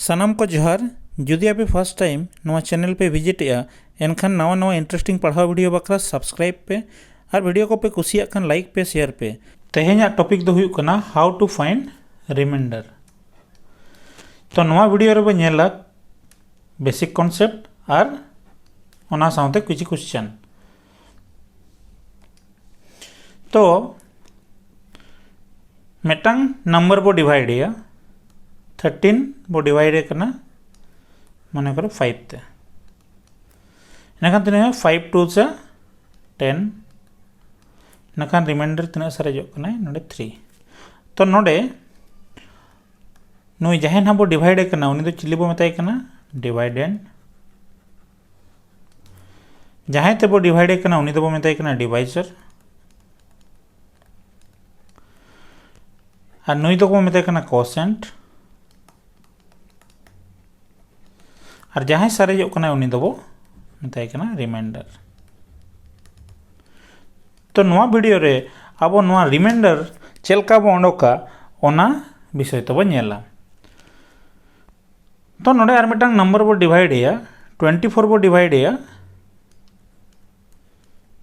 सानाम को जोहार। जुदी आपे फर्स्ट टाइम नवा चैनल पे विजिट एनखान नवा नवा इंटरेस्टिंग पढ़ाव वीडियो बखरा सब्सक्राइब पे और वीडियो को पे कुसिया खान लाइक पे शेयर पे। तेहेኛ टॉपिक दो हुयुक कना हाउ टू फाइंड रिमाइंडर। तो नवा वीडियो रे बो नेला बेसिक कॉन्सेप्ट और ओना साउते कुछ क्वेश्चन। तो मेटांग नंबर बो डिवाइड 13 बो डिवाइड करना मन करो 5 ते इनखान तीन 5 2 से 10 इनखान रिमाइंडर तीन सारे जो करना नोडे 3। तो नोडे नुई जहां ना बो डिवाइड करना उनी तो चिली बो मेताय करना डिवाइडेंड। जहां ते बो डिवाइड करना उनी तो बो मेताय करना डिवाइजर। और नुई तो बो मेताय करना कोसेंट। और जहां सारे जो करना उनी दो मेताय करना रिमाइंडर। तो नवा वीडियो रे अब नवा रिमाइंडर चेलका बो ओंडोका ओना विषय तो बो नेला। तो नोडे आर मिटांग नंबर बो डिवाइड 24 बो डिवाइड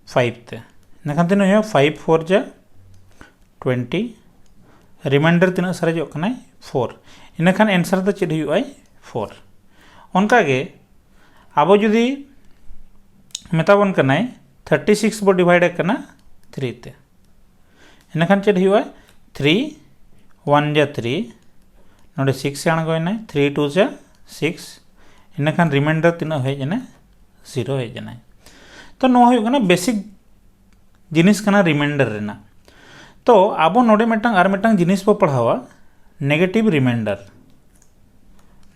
5 ते नखान तीन 5 4 जा 20 रिमाइंडर तीन सारे जो करना 4 इनखान आंसर तो चेद हुई 4। उनकागे अब जुदी मेताबन करना 36 बो डिवाइड करना 3 ते इनखान चेद हुआ 3 1 जा 3 नोडे 6 आणगोयना 3 2 जा 6 इनखान रिमाइंडर तीन हेजना 0 हेजना। तो नो हुई बेसिक जिनिस कना रिमाइंडर रेना। तो अब नोडे मेटांग आर मेटांग जिनिस बो पढ़ावा नेगेटिव रिमाइंडर।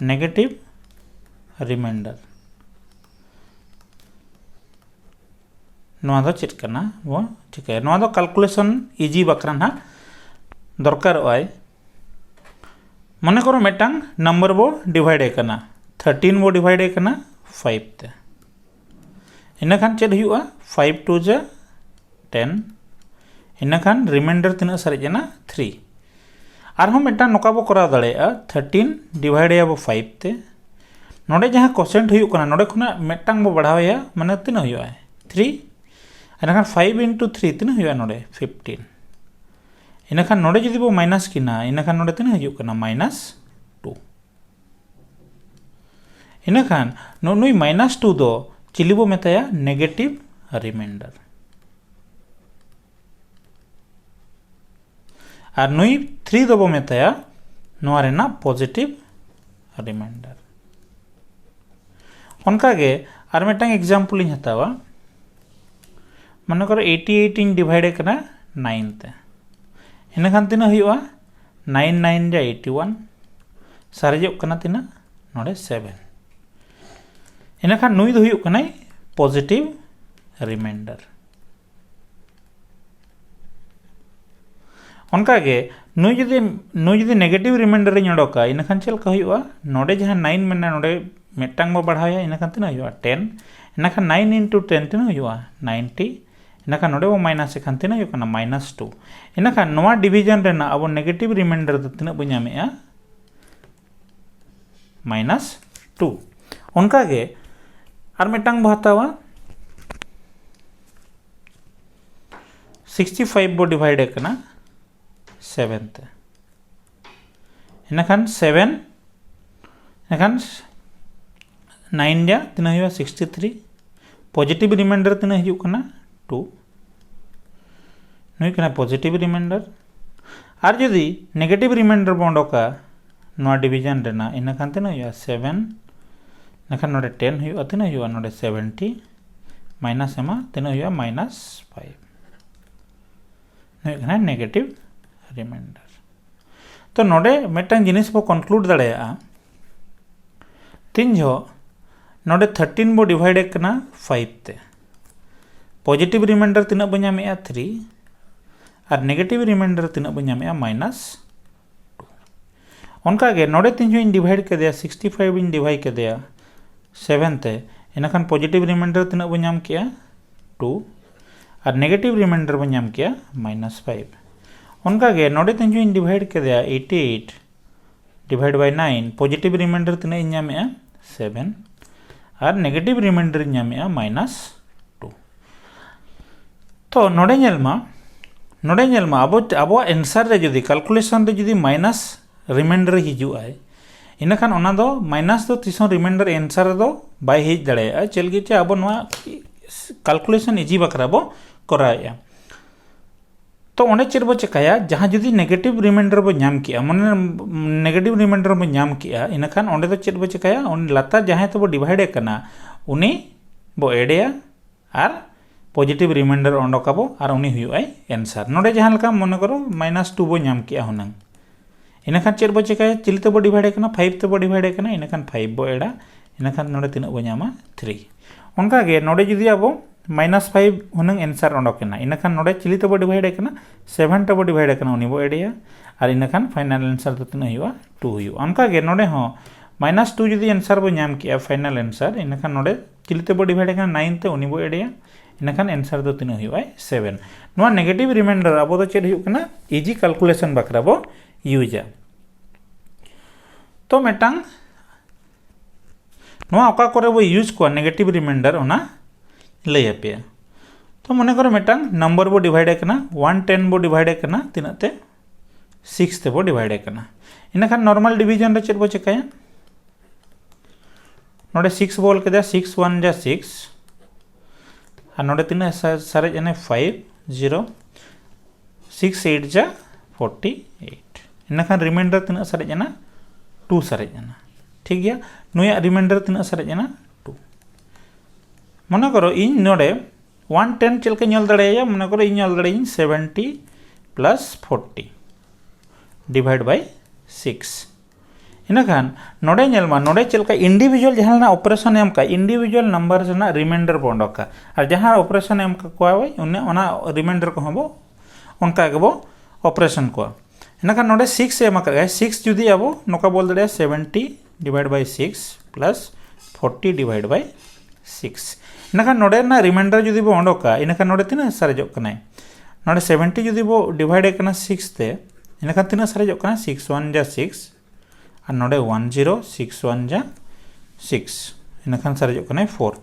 नेगेटिव रिमाइंडर नोआ दो चेक करना वो ठीक है। नोआ दो कैलकुलेशन इजी बकरा ना दरकार आय। मने करो मेटांग नंबर बो डिवाइड करना 13 बो डिवाइड करना 5 ते इनखान चेद हुआ 5 2 जा 10 इनखान रिमाइंडर तीन सारेजना 3। और हम मेटांग नोका बो करा दाड़ेया 13 डिवाइड याबो 5 ते नोडे जहां कोसेंट हुयुक कना नोडे खुना मेटांग बो बढ़ावया माने तीन हुयुआ 3 इनखान 5 into 3 तीन हुयुआ नोडे 15 इनखान नोडे जदि बो माइनस किना इनखान नोडे तीन हुयुक कना -2 इनखान नुई -2 दो चिली बो मेताया नेगेटिव रिमाइंडर। और नुई 3 दो बो मेताया नोआ रेना पॉजिटिव रिमाइंडर। उनकागे आर मेटांग एग्जाम्पल इन हतावा मन करो 88 इन डिवाइड करना 9 ते इनखान तीन हुयुआ 9 9 जा 81 सारे करना तीन नोडे 7 इनखान नुई दो हुयुक कना पॉजिटिव रिमाइंडर। उनकागे नुई जदि नेगेटिव रिमाइंडर इन ओडोका इनखान चलका हुयुआ नोडे जहां 9 मेना नोडे मेटांग बो बढ़ाया इनखान तीन हुयुआ 10 इनखान 9 into 10 तीन हुयुआ 90 इनखान नोडे बो माइनस खान तीन हुयुआ कना -2 इनखान नोआ डिवीजन रेना अब नेगेटिव रिमाइंडर दो तीन बो ᱧᱟᱢᱮᱜᱼᱟ -2। उनकागे आर मेटांग बो हतावा 65 बो डिवाइड करना 7 ते इनखान 7 इनखान 9 जा तीन हुआ 63 पॉजिटिव रिमाइंडर तीन हुआ कना 2 नुई कना पॉजिटिव रिमाइंडर। और जदि नेगेटिव रिमाइंडर बो ओडोका नोआ डिवीजन रेना इनखान तीन हुआ 7 इनखान नोडे 10 हुआ तीन हुआ नोडे 70 माइनस एमा तीन हुआ -5 नुई कना नेगेटिव रिमाइंडर। तो नोडे मेटांग जिनिस बो कंक्लूड दाड़ेया तीन जो नोडे 13 बो डिवाइड करना 5 ते पॉजिटिव रिमाइंडर तीन बो ᱧᱟᱢᱮᱜᱼᱟ 3 और नेगेटिव रिमाइंडर तीन बो ᱧᱟᱢᱮᱜᱼᱟ -2 उनकागे नोडे तीन जो इन डिवाइड कदेया 65 इन डिवाइड कदेया 7 ते इनखान पॉजिटिव रिमाइंडर तीन बो ᱧᱟᱢ केया 2 और नेगेटिव रिमाइंडर बो ᱧᱟᱢ केया -5 उनकागे नोडे तीन जो इन डिवाइड कदेया 88 डिवाइड बाय 9 पॉजिटिव रिमाइंडर तीना इन नामे 7 और नेगेटिव रिमाइंडर इन नामे -2 तो नोडे नेलमा अब एंसर रे जुदी कैलकुलेशन रे जुदी माइनस रिमाइंडर हिजुआ इनखान ओना दो माइनस दो तीसों रिमाइंडर एंसर दो बाय हेज दड़ेया चलगी चे अब नोआ कैलकुलेशन इजी बकरा बो कराया तो ओंडे चेद बो चिकाया जहां जुदी नेगेटिव रिमाइंडर बो नाम किया माने नेगेटिव रिमाइंडर बो नाम किया इनखान ओंडे दो चेद बो चिकाया उन लाता जहां तो बो डिवाइड कना उनी बो एडेया और पॉजिटिव रिमाइंडर ओंडोकाबो और उनी हुई एंसर नोडे जहां लका मने करो -2 बो नाम किया हुनंग इनखान चेद बो चिकाया चिली तो बो डिवाइड कना 5 तो बो डिवाइड कना इनखान 5 बो एडा इनखान नोडे तिना बो नामा 3 उनका गे नोडे जुदी अब -5 हुनंग एंसर ओंडोकना इनखान नोडे चिली तो बो डिवाइड कना 7 तो बो डिवाइड कना उनी बो एडेया और इनखान फाइनल एंसर तो तिना हुआ 2 हुआ उनका गे नोडे हो -2 जुदी एंसर बो नाम किया फाइनल एंसर इनखान नोडे चिली तो बो डिवाइड कना 9 ते उनी बो एडेया इनखान एंसर दो तीना हुआ 7 नोआ नेगेटिव रिमाइंडर अब दो चेद हुआ कना इजी कैलकुलेशन बकरा बो यूजा तो मेटांग नोआ ओका करे बो यूज को नेगेटिव रिमाइंडर ओना लय पे तो मने करो मेटांग नंबर बो डिवाइड कना 110 बो डिवाइड कना तिनाते 6 ते बो डिवाइड कना इनखान नॉर्मल डिवीजन रे चेद बो चिकाया नोडे 6 बोल के 6 1 जा 6 और नोडे तीना सारे जने 5 0 6 8 जा 48 इनखान रिमाइंडर तीना सारे जना 2 सारे जना ठीक गया नुया रिमाइंडर तीना सारे जना 2 मने करो इन नोडे 110 चलके ñल दड़ेया मने करो इन ñल दड़े 70 प्लस 40 डिवाइड बाय 6 इनखान नोडे ñलमा नोडे चलका इंडिविजुअल जहां ना ऑपरेशन एम का इंडिविजुअल नंबर जना रिमाइंडर बोंडो का और जहां ऑपरेशन एम का कोआ उन्ने ओना रिमाइंडर को हबो उनका गबो ऑपरेशन को इनखान नोडे 6 एम का 6 जुदी अब नोका बोल दड़े 70 divide by 6 plus 40 divide by 6 इनखान नोडे ना रिमाइंडर जुदी बो ओंडोका इनखान नोडे तिना सारेजो कना नोडे 70 जुदी बो डिवाइड कना 6 ते इनखान तिना सारेजो कना 6 1 जा 6 और नोडे 10 6 1 जा 6 इनखान सारेजो कना 4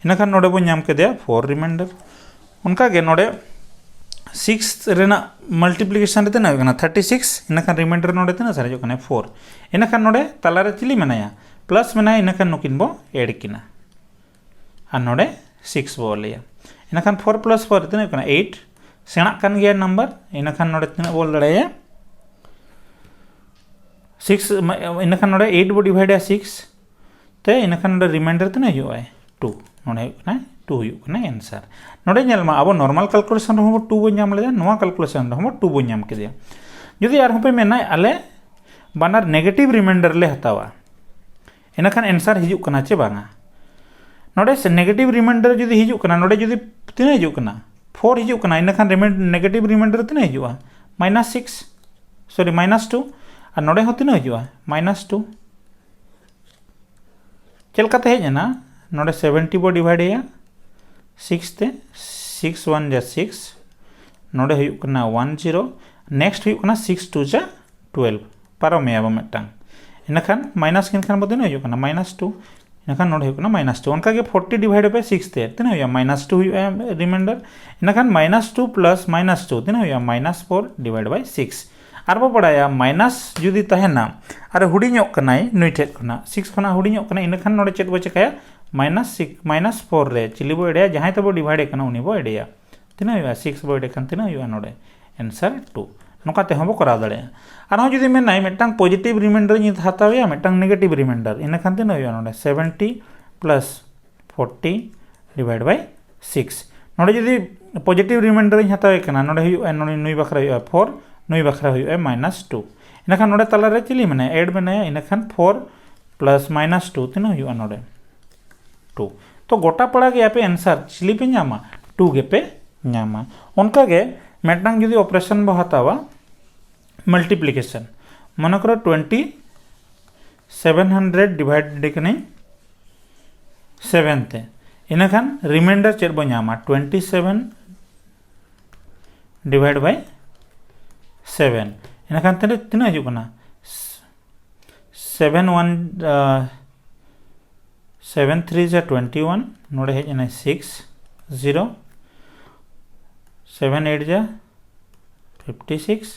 इनखान नोडे बो नाम केदे 4 रिमाइंडर उनका गे नोडे 6 रेना मल्टीप्लिकेशन रे तना कना 36 इनखान रिमाइंडर नोडे तना सारेजो कना 4 इनखान नोडे तालारे चिली मनाया प्लस मनाया इनखान नुकिन बो ऐड किना और नोडे 6 बो लिया इनखान 4 प्लस 4 तना कना 8 सेना कान गया नंबर इनखान नोडे तना बोल दड़ाया 6 इनखान नोडे 8 बो डिवाइड 6 ते इनखान नोडे रिमाइंडर तना हुआ 2 नोडे कना 2 हुआ कना आंसर नोडे ñलमा अब नॉर्मल कैलकुलेशन रे 2 बो नाम लेदा नोआ कैलकुलेशन रे 2 बो नाम केदिया जुदी आर पे मेना आले बानार नेगेटिव रिमाइंडर ले हतावा इनखान आंसर हिजु कना चे बांगा नोडे से नेगेटिव रिमाइंडर जुदी हिजु कना नोडे जुदी तिना हिजु कना 4 हिजु कना इनखान नेगेटिव रिमाइंडर तिना हिजुआ -6 सॉरी -2 और नोडे हो तिना हिजुआ -2 चलका ते हेजना नोडे 70 बो डिवाइड या 6 ते 6 1 जा 6 नोडे हुई कना 10 नेक्स्ट हुई कना 6 2 जा 12 पारमे अब मेटांग इनखान माइनस किनखान बदे हुई कना -2 इनखान नोडे हुई कना -2 उनका के 40 डिवाइड बाय 6 ते तना हुई -2 हुई रिमाइंडर इनखान -2 प्लस -2 तना हुई -4 डिवाइड बाय 6 और बो पड़ाया माइनस जुदी तहेना और हुडिñok कनाय नुई ठेक कना 6 खना हुडिñok कना इनखान नोडे चेद बो चिकाया -4 रे चिली बो एडिया जहां तबो डिवाइड कना उनी बो एडिया तना हुआ 6 बो एडे कन तना हुआ नोडे आंसर 2 नोका ते हबो करा दड़े और जुदी मेनाय मेटांग पॉजिटिव रिमाइंडर नि हातावया मेटांग नेगेटिव रिमाइंडर इनखान तना हुआ नोडे 70 प्लस 40 डिवाइड बाय 6 नोडे जुदी पॉजिटिव रिमाइंडर नि हातावे कना नोडे हुआ नोडे नुई बखरा हुआ 4 नुई बखरा हुआ -2 इनखान नोडे तला रे चिली मने ऐड मने इनखान 4 प्लस -2 तना हुआ नोडे 2 तो गोटा पड़ा गया पे आंसर चिली पे नामा 2 गे पे नामा उनका गे मेटांग जुदी ऑपरेशन बो हतावा मल्टीप्लिकेशन मन करो 2700 डिवाइड कने 7 ते इनखान रिमाइंडर चेद बो नामा 27 डिवाइड बाय 7 इनखान तना हिजु कना 7 1 7 3 जा 21 नोड़े हेज ना 6 0 7 8 जा 56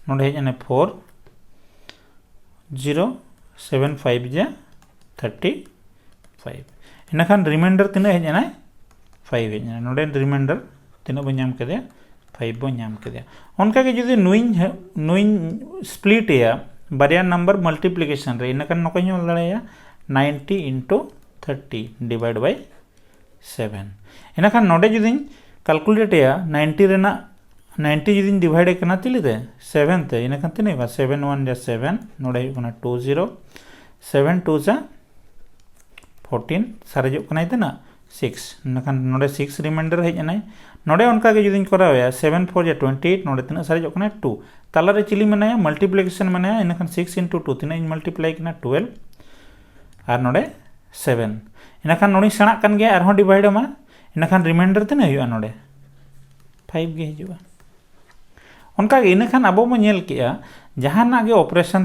नोड़े हेज ना 4 0 7 5 जा 35 इनखान रिमाइंडर तीना हेज ना 5 हेज ना नोड़े रिमाइंडर तीना बो नाम केदे 5 बो नाम केदे उनका के जुदी नुइन स्प्लिट या बारिया नंबर मल्टीप्लिकेशन रे इनखान नोको ᱧᱮᱞ दाड़ाया 90 into 30 डिवाइड बाय 7 इनखान नोडे जुदी कैलकुलेट या 90 रेना 90 जुदी डिवाइड करना तिलिदे 7 ते इनखान तिने बा 7 1 जा 7 नोडे हुकना 20 7 2 जा 14 सारे जो कना इतना 6 इनखान नोडे 6 रिमाइंडर हेज ना नोडे उनका के जुदी कराया 7 4 जा 28 नोडे तिना सारे जो कना 2 ताला रे चिली मनाया मल्टीप्लिकेशन मनाया इनखान 6 into 2 तिना मल्टीप्लाई कना 12 और नोडे 7 इनखान नोडी सेणा कान गया आरहों डिवाइड मा इनखान रिमाइंडर तिना हुआ नोडे 5 गे हिजुआ उनका के इनखान अबो मो नेल किया जहाना गे ऑपरेशन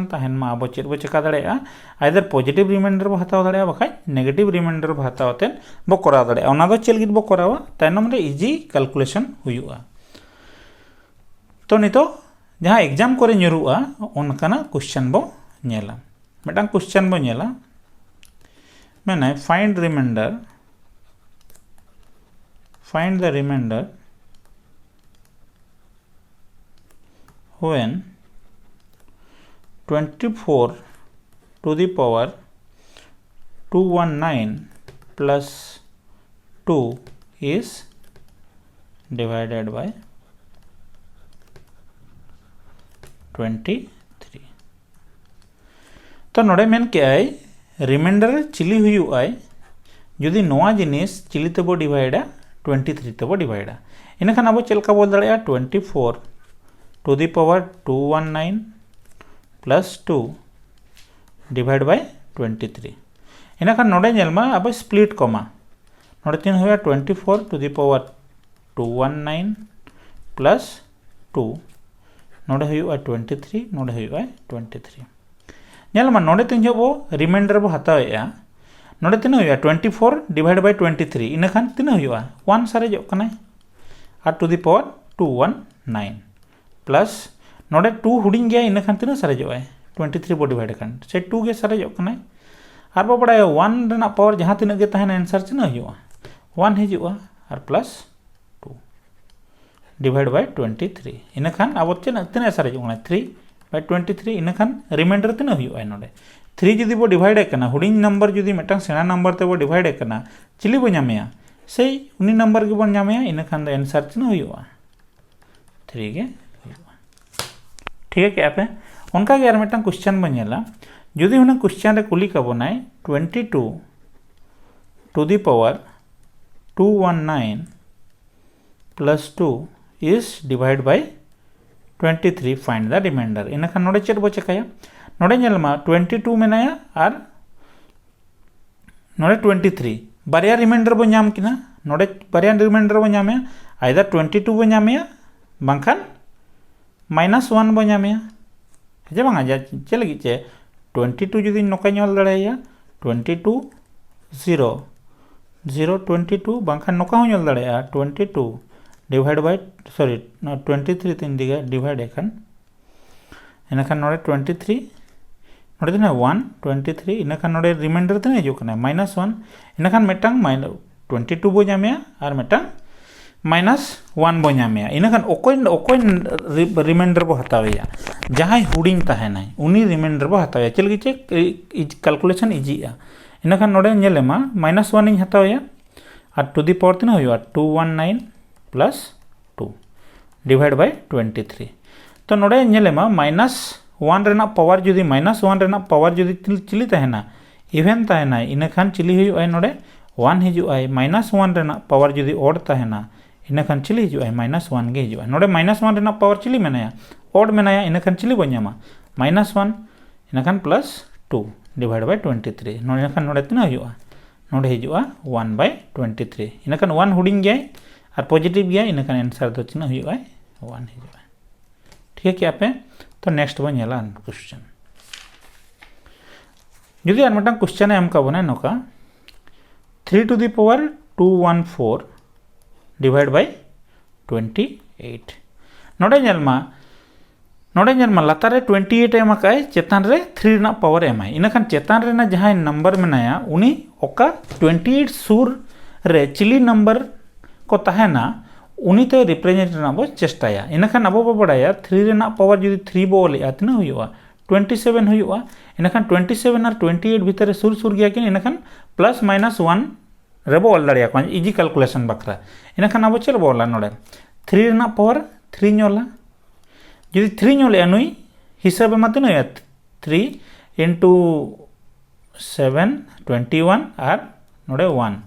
ताहेन मा अब चेद बो चेका दाड़ेया आइदर पॉजिटिव रिमाइंडर बो हताव दाड़ेया बखाय नेगेटिव रिमाइंडर बो हतावते बो कराव दाड़ेया ओना दो चेल गिद बो करावा तायनम रे इजी कैलकुलेशन हुआ तो नितो जहाँ एग्जाम करे ᱧᱩᱨᱩᱜᱼᱟ उनकाना क्वेश्चन बो नेला मिटांग क्वेश्चन बो नेला मैंने find the remainder when 24 to the power 219 plus 2 is divided by 23 तो नोड़े मेन के आई रिमाइंडर चिली हुई आई जुदी नोआ जिनिस चिली तबो डिवाइडा 23 तबो डिवाइडा इनखान अब चलका बोल दाड़ेया 24 to the power 219 plus 2 divide by 23 इनखान नोड़े नेलमा अब स्प्लिट कोमा नोड़े तीन हुआ 24 to the power 219 plus 2 नोड़े हुआ 23 नोड़े हुआ 23 नेलमा नोड़े तीन बो रिमाइंडर बो हतावेया नोड़े तीन हुआ 24 डिवाइड बाय 23 इनखान तीन हुआ 1 सारे जो कना और टू द पावर 219 प्लस नोड़े 2 हुडिंग गया इनखान तीन सारे जो 23 बो डिवाइड कर से 2 के सारे जो कना और बो बड़ा 1 रेना पावर जहां तीन गे ताहेना आंसर तीन हुआ 1 हिजुआ और प्लस 2 डिवाइड बाय 23 इनखान अब तीन सारे जो 3 बाय 23 इनखान रिमाइंडर तीन हुआ नोड़े 3 जुदी बो डिवाइड करना हुडिंग नंबर जुदी मिटांग सेना नंबर ते बो डिवाइड करना चिली बो नामेया से उनी नंबर के बो नामेया इनखान द आंसर तीन हुआ 3 गे ठीक है पे उनका के यार मिटांग क्वेश्चन बो नेला जुदी हुना क्वेश्चन रे कुली का बनाए 22 to the power 219 plus 2 is divided by 23 find the remainder इनखान नोड़े चेद बो चेकाया नोड़े नेलमा 22 मेनाया और नोड़े 23 बारिया रिमाइंडर बो नाम किना नोड़े बारिया रिमाइंडर बो नामेया आइदर 22 बो नामेया बांखान -1 बो नामेया जे बांगा जा चे लगी चे 22 जुदी नोका ᱧᱮᱞ दाड़ाया 22 0 0 22 बांखान नोका हो ᱧᱮᱞ दाड़ाया 22 डिवाइड बाय 23 तीन दिगा डिवाइड एखान इनखान नोड़े 23 नोड़े दिन 1 23 इनखान नोड़े रिमाइंडर तीन हिजुग कना -1 इनखान मिटांग 22 बो नामेया और मिटांग -1 बो नामेया इनखान ओकोय रिमाइंडर बो हतावेया जहां हुडिंग ताहेनाय उनी रिमाइंडर बो हतावेया चलगी चे कैलकुलेशन इजीया इनखान नोड़े नेलेमा -1 इन हतावेया और टू द पावर तीन हुआ 219 प्लस 2 डिवाइड बाय 23 तो नोड़े नेलेमा -1 रेना पावर जुदी -1 रेना पावर जुदी चिली ताहेना इवेन ताहेना इनखान चिली हुआ नोड़े 1 हिजुआ -1 रेना पावर जुदी ओड ताहेना इनखान चिली हिजुआ -1 गे हिजुआ नोड़े -1 रेना पावर चिली मेनाया ओड मेनाया इनखान चिली बो ᱧᱟᱢᱟ -1 इनखान प्लस 2 डिवाइड बाय 23 नोड़े इनखान नोड़े तीन हुआ नोड़े हिजुआ 1 बाय 23 इनखान 1 हुडिंग गया और पॉजिटिव गया इनखान आंसर दो तीन हुआ 1 हिजुआ ठीक है पे तो नेक्स्ट बो नेला क्वेश्चन जुदी आर मिटन क्वेश्चन एम काबोना नोका 3 to the power 214 divide by 28 नोडे नेलमा लातार रे 28 एम आकाय चेतान रे 3 ना पावर एम आय इनखान चेतान रे ना जहां नंबर मेनाया उनी ओका 28 सुर रे चिली नंबर को तहेना उनी ते रिप्रेजेंट ना बो चेष्टाया इनखान अबो बो बडाया 3 रे ना पावर जुदी 3 बो लेया तना हुयुआ 27 हुयुआ इनखान 27 और 28 भीतर सुर सुर गया कि इनखान प्लस माइनस 1 रेबो ऑल दाड़िया को इजी कैलकुलेशन बखरा इनखान अब चल बोला नोडे 3 ना पावर 3 नोला यदि 3 नोले अनुई हिसाब में मत नया 3 into 7 21 और नोडे 1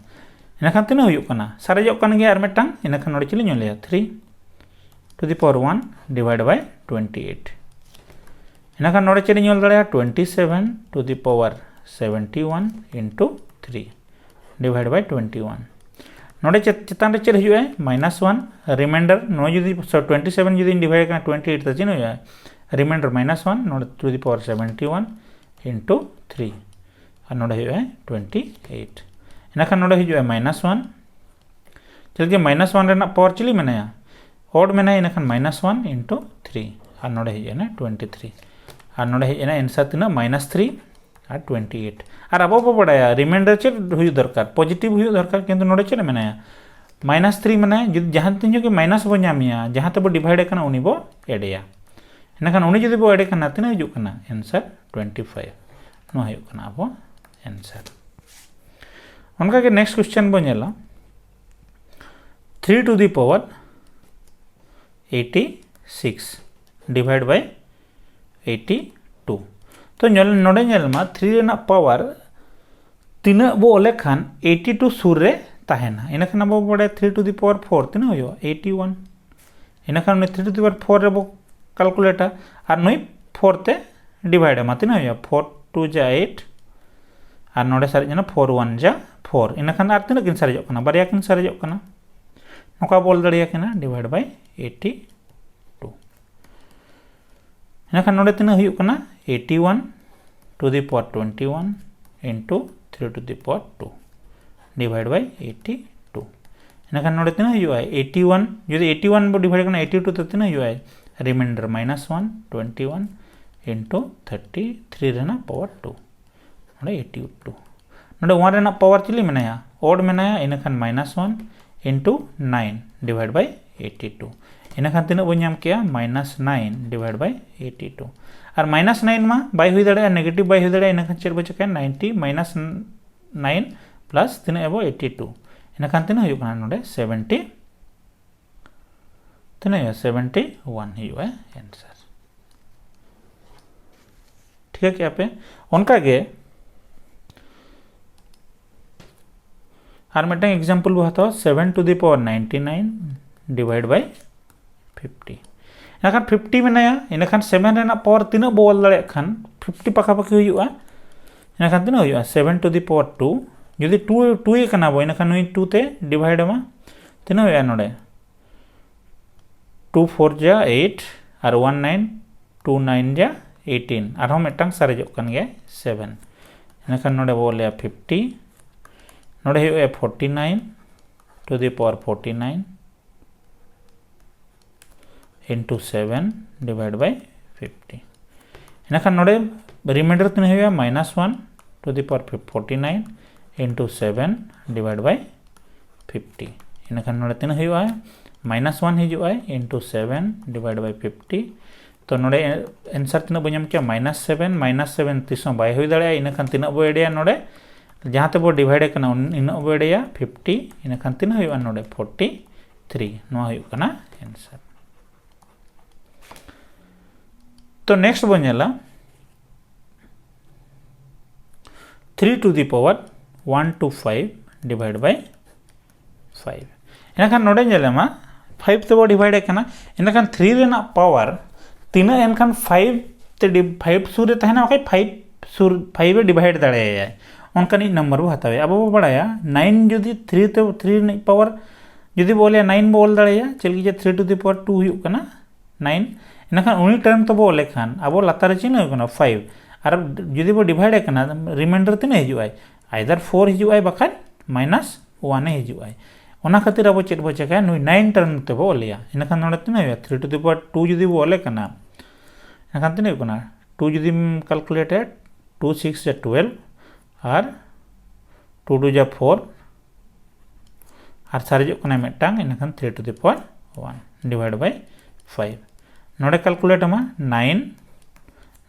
इनखान तिना हुयुक कना सारेजो कन गया और मेटांग इनखान नोडे चली नोले 3 to the power 1 divided by 28 इनखान नोडे चली known दाड़िया 27 to the power 71 into 3 divided by 21 नोडे चेतान रे चल हुआ -1 रिमाइंडर नो जुदी 27 जुदी डिवाइड करना 28 तो चिन्ह हुआ रिमाइंडर -1 नोडे टू द पावर 71 into 3 और नोडे हुआ 28 इनखान नोडे हुआ -1 चल के -1 रे ना पावर चली मेनाया ऑड मेना इनखान -1 into 3 और नोडे हुआ ना 23 और नोडे हुआ आंसर तना -3 और 28 और अब बड़ा रिमाइंडर चेक हुई दरकार पॉजिटिव हुई दरकार किंतु नोडे चेक मेनाया -3 मेना जो जहां तीन जो कि माइनस बो नामिया जहां ते बो डिवाइड करना उनी बो एडिया इनखान उनी जदि बो एड करना तना हिजुक करना आंसर 25 नो हुयुक करना अब आंसर उनका के नेक्स्ट क्वेश्चन बो नेला 3 to the power 86 divide by 82 तो नोडे नेलमा 3 रेना पावर तीना बो ओले खान 82 सुर रे ताहेना इनखान अब बड़े 3 to the power 4 तीना हुयो 81 इनखान 3 to the power 4 रे बो कैलकुलेटा और नई 4 ते डिवाइड मा तीना हुयो 4 2 जा 8 और नोडे सारे जना 4 1 जा 4 इनखान आर तीना किन सारे जोकना बारिया किन सारे जोकना नोका बोल दड़िया किना डिवाइड बाय 82 इनखान नोडे तीना हुयो कना 81 to the power 21 into 3 to the power 2 divide by 82 इनखान नोडे तीना हुयो 81 जदि 81 बो डिवाइड करना 82 तो तीना हुयो रिमाइंडर -1 21 into 33 रेना पावर 2 नोडे 82 नोडे 1 रेना पावर चली मेनाया ऑड मेनाया इनखान -1 into 9 डिवाइड बाय 82 इनखान तीना बो नाम किया -9 डिवाइड बाय 82 और -9 मा बाय हुई दाड़े नेगेटिव बाय हुई दाड़े इनखान चेक बो चेक 90 -9 प्लस तीना एबो 82 इनखान तीना हुयुक ना नोडे 70 तीना 71 हुयुआ आंसर ठीक है क्या पे उनका के और मेटा एग्जांपल बो हतो 7 to the power 99 divide by 50 इनखान 50 मेनाया इनखान 7 रेना पावर तीना बोल दाड़े खान 50 पाखा पाखी हुयुआ इनखान तीना हुयुआ 7 to the power 2 यदि 2 ए कना बो इनखान 2 ते डिवाइड मा तीना हुयुआ नोडे 2 4 जा 8 और 1 9 2 9 जा 18 और हम मेटांग सारे जो कन गया 7 इनखान नोडे बोले 50 नोडे हुयुआ 49 to the power 49 into 7 divided by 50 इनखान नोडे reminder तीन हुआ -1 to the power 49 into 7 divided by 50 इनखान नोडे तीन हुआ -1 हिजुआ into 7 divided by 50 तो नोडे आंसर तीन बो नाम किया -7 तीसों बाय हुई दाड़े इनखान तीन बो एडिया नोडे जहां ते बो डिवाइड करना इन बो एडिया 50 इनखान तीन हुआ नोडे 43 नो हुयुक कना आंसर तो नेक्स्ट बो नेला 3 to the power 125 divide by 5 इनखान नोडे नेलेमा 5 ते बो डिवाइड करना इनखान 3 रेना पावर तीना इनखान 5 ते 5 सुर रे तहना ओके 5 रे डिवाइड दाड़ेया उनकानी नंबर बो हतावे अब बो बड़ाया 9 जदि 3 ते 3 रे पावर जदि बोले 9 बोल दाड़ेया चलगी जे 3 to the power 2 हुयुक कना 9 इनखान उनी टर्म तो बोले खान अब लातार चिन्ह हुयुक कना 5 और जुदी बो डिवाइड करना रिमाइंडर तीन हजुआय आइदर 4 हजुआय बखान -1 हजुआय ओना खातिर अब चेक बो चेका नुई 9 टर्न ते बो ओलिया इनखान नोडे तीन हजुआ 3 टू द पावर 2 जुदी बो ओले कना इनखान तीन हुकना 2 जुदी कैलकुलेट 2 6 जा 12 और 2 2 जा 4 और सारे कना मेटांग इनखान 3 to the power 1 divide by 5 नोडे कैलकुलेट मा 9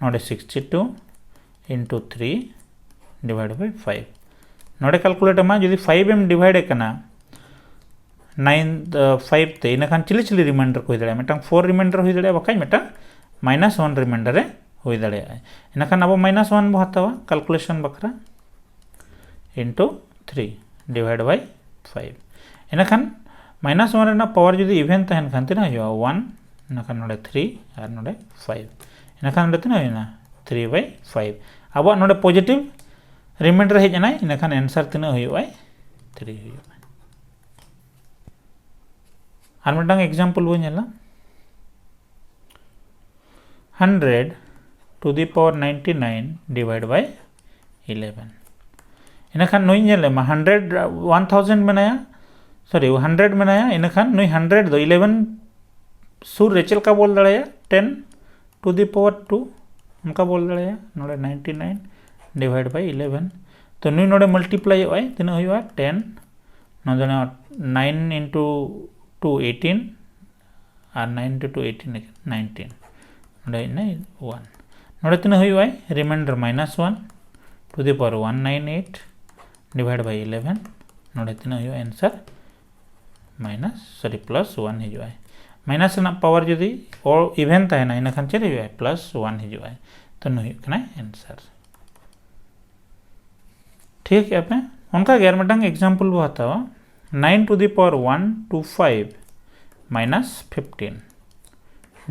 नोडे 62 into 3 डिवाइड बाय 5 नोडे कैलकुलेट मा जदि 5 एम डिवाइड करना 9 5 ते इनखान चिली चिली रिमाइंडर को दड़े मेटांग 4 रिमाइंडर हो दड़े बखाय मेटांग -1 रिमाइंडर रे हो दड़े इनखान अब -1 बो हतावा कैलकुलेशन बखरा into 3 डिवाइड बाय 5 इनखान -1 रेना पावर जदि इवेंट तहन खान तिना हो 1 इनखान नोडे 3 और नोडे 5 इनखान नोडे तिना होना 3 by 5 अब नोडे पॉजिटिव रिमाइंडर हेजना इनखान आंसर तिना होय 3 होय और मिटांग एग्जांपल बो नेला 100 to the power 99 divide by 11 इनखान नोई नेले मा 100 1000 बनाया सॉरी 100 बनाया इनखान नोई 100 दो 11 सुर रेचल का बोल दड़ाया 10 to the power 2 उनका बोल दड़ाया नोडे 99 डिवाइड बाय 11 तो नुई नोडे मल्टीप्लाई होय तिना होयवा 10 नोडे 9 into 2 18 और 9 into 2 18 19 नोडे 1 नोडे तिना होयवा reminder -1 to the power 198 divide by 11 नोडे तिना होयवा आंसर +1 हजुआ माइनस ना पावर जदि और इवेंट है ना इनखान चले हुए +1 हजुआ तो नुई कना आंसर ठीक है पे उनका गैर मटंग एग्जांपल वो हतावा 9 to the power 125 -15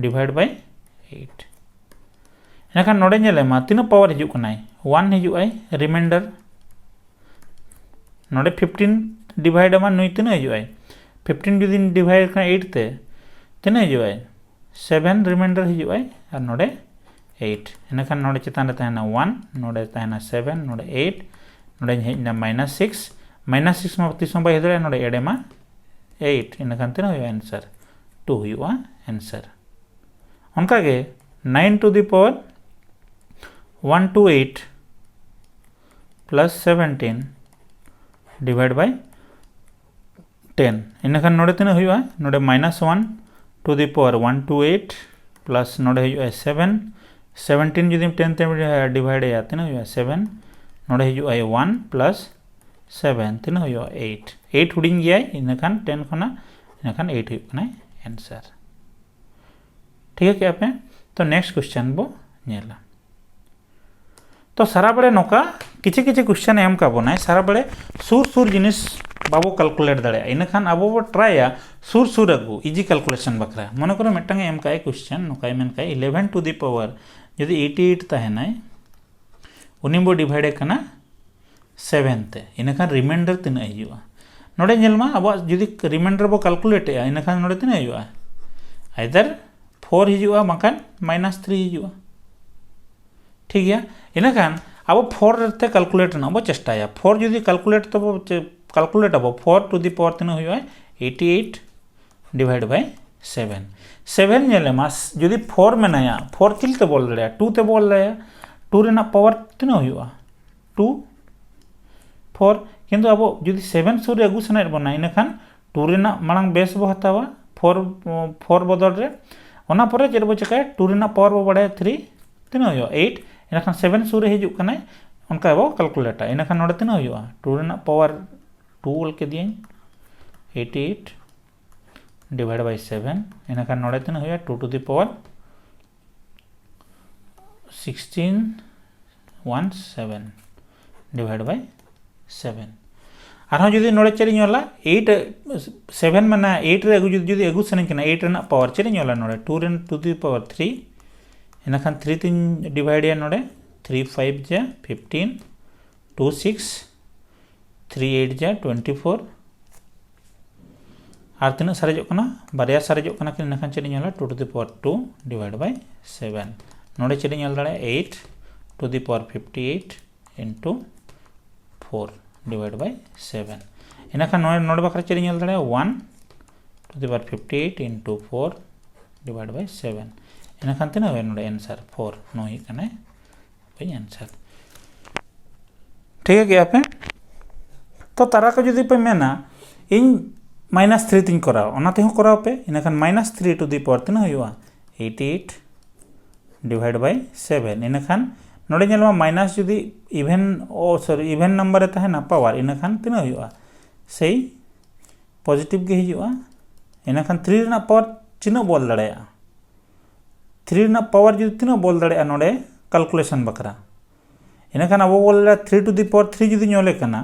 divide by 8 इनखान नोडे नेले मा तीन पावर हजु कना 1 हजुआ रिमाइंडर नोडे 15 डिवाइड मा नुई तीन हजुआ 15 जुदी डिवाइड करना 8 ते तीन हजुआ 7 रिमाइंडर हजुआ और नोडे 8 इनखान नोडे चितान तहना 1 नोडे तहना 7 नोडे 8 नोडे हेजना -6 -6 मा तीसों बाय हेदरे नोडे एडे मा 8 इनखान तीन होय आंसर 2 हुआ आंसर उनका के 9 to the power 128 +17 divide by 10 इनखान नोडे तीन हुआ नोडे -1 to the power 128 प्लस नोडे हुआ 7 17 जुदी 10 ते डिवाइड या तीन हुआ 7 नोडे हुआ 1 प्लस 7 तीन हुआ 8 हुडिंग गया इनखान 10 खना इनखान 8 हुआ आंसर ठीक है क्या पे तो नेक्स्ट क्वेश्चन बो नेला तो सारा बड़े नौका किछि किछि क्वेश्चन एम का बनाए सारा बड़े सुर सुर जिनिस बाबो कैलकुलेट दाड़े इनखान अब बो ट्राया सुर सुर अगु इजी कैलकुलेशन बकरा मन करो मिटांग एम का क्वेश्चन नौका मेन का 11 to the power यदि 88 तहना उनी बो डिवाइड करना 7 ते इनखान रिमाइंडर तीन हजुआ नोडे नेलमा अब यदि रिमाइंडर बो कैलकुलेट इनखान नोडे तीन हजुआ आइदर 4 हजुआ मकान -3 हजुआ ठीक है इनखान अब 4 ते कैलकुलेट ना बो चेष्टाया 4 यदि कैलकुलेट तो कैलकुलेट अब 4 to the power तीन हुआ 88 डिवाइड बाय 7 नेले मास यदि 4 में नया 4 चिल ते बोल रहा 2 ते बोल रहा 2 रेना पावर तीन हुआ 2 4 किंतु अब यदि 7 सूर्य अगु सना बना इनखान 2 रेना मांग बेस बो हतावा 4 बदल रे ओना परे जेर बो चकाय 2 रेना पावर बो बढ़ाया 3 तीन हुआ 8 इनखान 7 सूर्य हिजु कना उनका वो कैलकुलेट इनखान नोडे तीन हुआ 2 रेना पावर 2 बोल के दिए 88 डिवाइड बाय 7 इनखान नोडे तीन हुआ 2 to the power 1617 divide by 7 आरो जदि नोडे चेरी नला 8 7 माने 8 रे जदि अगु सने कना 8 रेना पावर चेरी नला नोडे 2 रेन to the power 3 इनखान 3 तीन डिवाइड या नोडे 3 5 जा 15 2 6 3 8 जा 24 और तीन सारेजो कना बारिया सारेजो कना कि इनखान चेरी नला 2 to the power 2 divide by 7 नोडे चेरी नल दाड़े 8 to the power 58 into 4 divide by 7 इनखान नोड़े बखरा चली नल दड़े 1 to the power 58 into 4 divide by 7 इनखान तीना हुए नोड़े आंसर 4 नो ही कने भाई आंसर ठीक है क्या पे तो तारा को जदि पे मेना इन -3 तीन कराओ ओनाते हो कराओ पे इनखान -3 टू द पावर तीना हुआ 88 डिवाइड बाय 7 इनखान नोड़े नेलवा माइनस जुदी इवेन इवेन नंबर रे ना पावर इनखान तीना हुआ सही पॉजिटिव के हिजुआ इनखान 3 रना पावर तीना बोल दड़ेया 3 रना पावर जुदी तीना बोल दड़ेया नोड़े कैलकुलेशन बकरा इनखान अब बोल 3 टू द पावर 3 जुदी नोले कना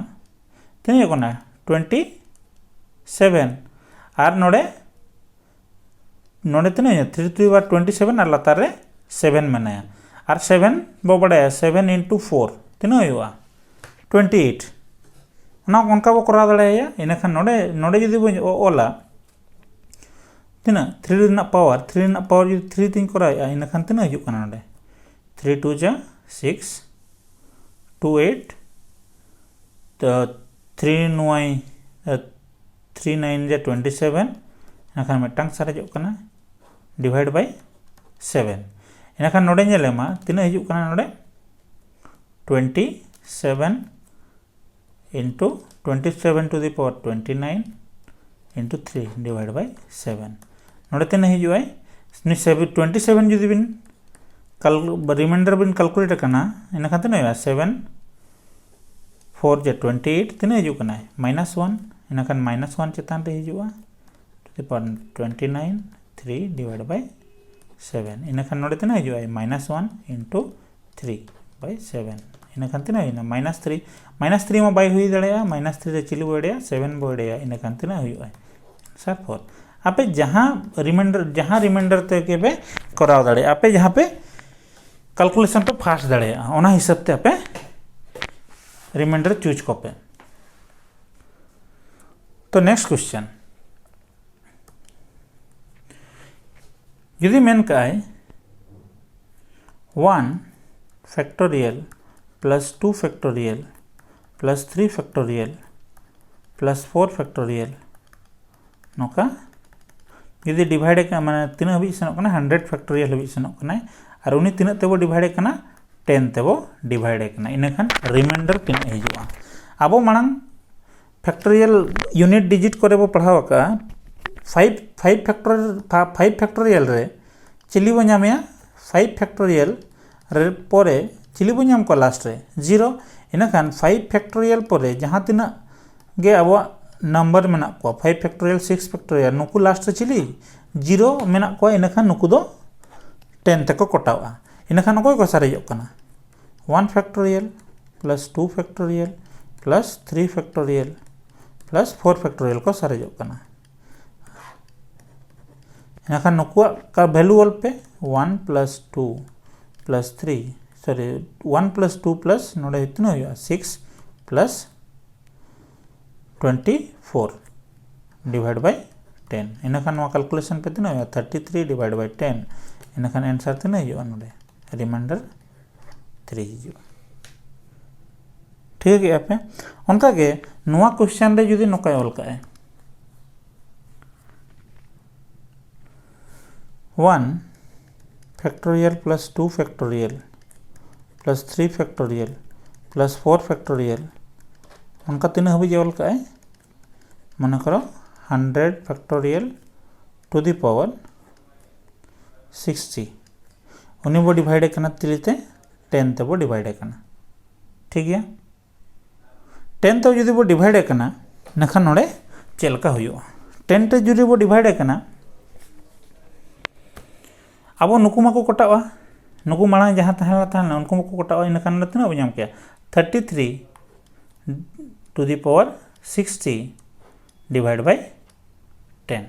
तीना कोना 27 और नोड़े नोड़े तीना 3 टू द पावर 27 और लातार रे 7 मेनाया और 7 बो बड़े 7 इंटू 4 तीना हुआ 28 ना उनका बो करा दड़ेया इनखान नोड़े नोड़े जुदी बो ओला तीना 3 रना पावर 3 रना पावर जुदी 3 तीन कराया इनखान तीना हिजुग कना नोड़े 3 2 जा 6 2 8 तो 3 9 3 9 जा 27 इनखान मिटंग सारेजोग कना डिवाइड बाय 7 इनखान नोड़े नेलेमा तीना हिजुग कना नोड़े 27 into 27 to the power 29 into 3 divide by 7 नोड़े तीना हिजुआ 27 जुदी बिन रिमाइंडर बिन कैलकुलेट करना इनखान तीना हुआ 7 4 जा 28 तीना हिजुग कना -1 इनखान -1 चेतान रे हिजुआ to the power 29 3 divide by 7 इनखान नोड़े तीना हिजुआ -1 इंटू 3 बाय 7 इनखान तीना हुई -3 मा बाय हुई दड़ेया -3 रे चिली बड़ेया 7 बड़ेया इनखान तीना हुई सर 4 आपे जहाँ रिमाइंडर ते के पे कराव दड़े आपे जहाँ पे कैलकुलेशन पे फास्ट दड़ेया ओना हिसाब ते आपे रिमाइंडर चूज को पे तो नेक्स्ट क्वेश्चन यदि मेन का 1 factorial plus 2 factorial plus 3 factorial plus 4 factorial नौका यदि डिवाइड का माने तीन हबी सेनोक 100 फैक्टोरियल हबी सेनोक और उनी तीन तेबो डिवाइड 10 तेबो डिवाइड इनखान रिमाइंडर तीन हिजुआ अब मांग फैक्टोरियल यूनिट डिजिट करे बो पढ़ाव का 5 फैक्टोरियल रे चिली बो नामया 5 फैक्टोरियल रे पोरे चिली बो नाम को लास्ट रे 0 इनखान 5 फैक्टोरियल पोरे जहाँ तीना गे अब नंबर मेना को 5 फैक्टोरियल 6 फैक्टोरियल नुकु लास्ट रे चिली 0 मेना को इनखान नुकु दो 10 तक कटावा इनखान अकोय को सारेजोग कना 1 factorial plus 2 factorial plus 3 factorial plus 4 factorial को सारेजोग कना इनखान नुकुआ का वैल्यू ऑल पे 1 plus 2 plus 3 sorry 1 plus 2 plus नोड़े इतना हुआ 6 प्लस 24 डिवाइड बाय 10 इनखान कैलकुलेशन पे तीना हुआ 33 डिवाइड बाय 10 इनखान आंसर तीना हुआ नोड़े रिमाइंडर 3 हिजुआ ठीक है पे उनका के नुआ क्वेश्चन रे जुदी नोका ऑल का 1 factorial plus 2 factorial plus 3 factorial plus 4 factorial उनका तीन हबी ऑल का मन करो 100 फैक्टोरियल टू द पावर 60 उन्हीं बो डिवाइड करना तिलीते 10 ते बो डिवाइड करना ठीक है 10 ते जुदी बो डिवाइड करना नखा नोड़े चलका हुआ 10 ते जुदी बो डिवाइड करना अब नुकु माको कटावा नुकु मांग जहाँ तहला उनको को कटावा इनखान तीना बो नाम किया 33 to the power 60 divide by 10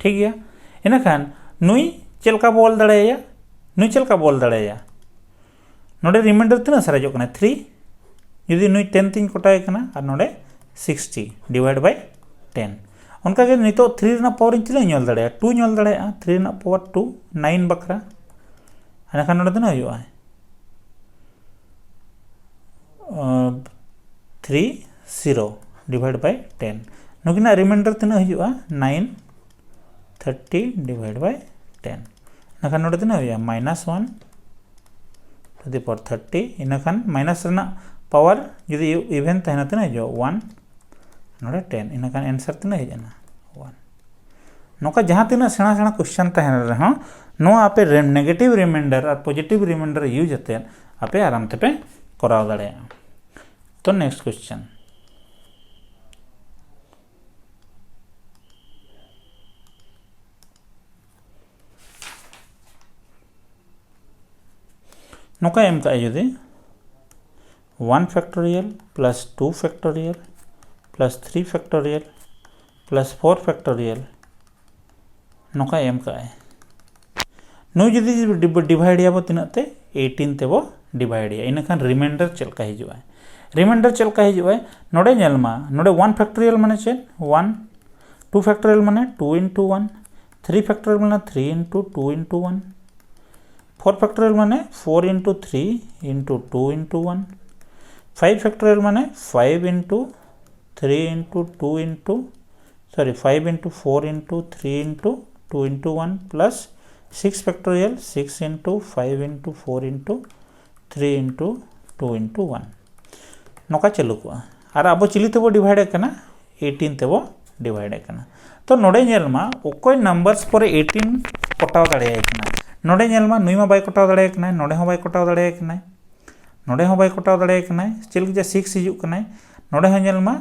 ठीक है इनखान नुई चलका बोल दड़ेया नुई चलका बोल दड़ेया नोड़े रिमाइंडर तीना सारेजोग कना 3 यदि नुई 10 तीन कटाए कना और नोड़े 60 डिवाइड बाय 10 उनका के नितो 3 रना पावर चिले नल दड़ेया 2 नल दड़ेया 3 रना पावर 2 9 बखरा इनखान नोड़े तीना हुआ 30 डिवाइड बाय 10 नुकिना रिमाइंडर तना हिजुआ 930 डिवाइड बाय 10 इनखान नोडे तना हुआ -1 टू द पावर 30 इनखान माइनस रना पावर जुदी इवेन तहना तना हिजुआ 1 नोडे 10 इनखान आंसर तना हिजना 1 नोका जहां तना सेना सेना क्वेश्चन तहना रहा नो आपे नेगेटिव रिमाइंडर और पॉजिटिव रिमाइंडर यूज होते आपे आराम ते पे कराव दाड़े। तो नेक्स्ट क्वेश्चन नोका एम का जुदी 1 factorial plus 2 factorial plus 3 factorial plus 4 factorial नोका एम का नु जुदी डिवाइड या तीनाते 18 ते वो डिवाइड या इनखान रिमाइंडर चलका हिजुआ रिमाइंडर चलका हिजुआ नोडे नेलमा नोडे 1 फैक्टोरियल माने चे 1 2 फैक्टोरियल माने 2 into 1 3 फैक्टोरियल माने 3 into 2 into 1 4 फैक्टोरियल माने 4 into 3 into 2 into 1 5 फैक्टोरियल माने 5 into 3 into 2 into 5 into 4 into 3 into 2 into 1 plus 6 factorial 6 into 5 into 4 into 3 into 2 into 1 नोका चलू को और अब चिली तेबो डिवाइड करना 18 तेबो डिवाइड करना। तो नोडे नेलमा ओकोय नंबर्स पर 18 कटाव दाड़े कना नोडे नेलमा नुई मा बाय कटाव दाड़े कना नोडे हो बाय कटाव दाड़े कना नोडे हो बाय कटाव दाड़े कना चल के 6 हिजु कना नोडे हो नेलमा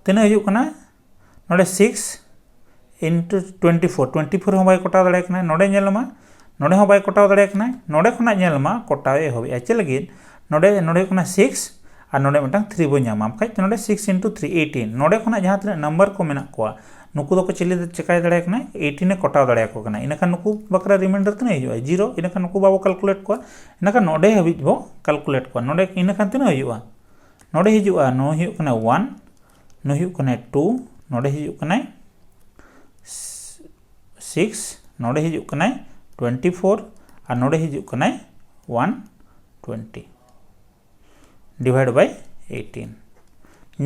तिना हिजु कना नोडे 6 into 24 हो बाय कटाव दाड़े कना नोडे नेलमा नोडे हो बाय कटाव दाड़े कना नोडे खना नेलमा कटावे होबे चल लगी नोडे नोडे कना 6 और नोडे मटांग 3 बो नामा खाय नोडे 6 into 3 18 नोडे खना जहां तना नंबर को मेना कोआ नुकु दो को चिली चिकाय दाड़े कना 18 कटाव दाड़े को कना इनखान नुकु बकरा रिमाइंडर तना हिजुआ 0 इनखान नुकु बाबो कैलकुलेट कोआ इनखान नोडे हबि बो कैलकुलेट कोआ नोडे इनखान तना हिजुआ नोडे हिजुआ नो हिजु कना 1 नो हिजु कना 2 नोडे हिजु कना 6 नोडे हिजु कना 24 और नोडे हिजु कना 120 डिवाइड बाय 18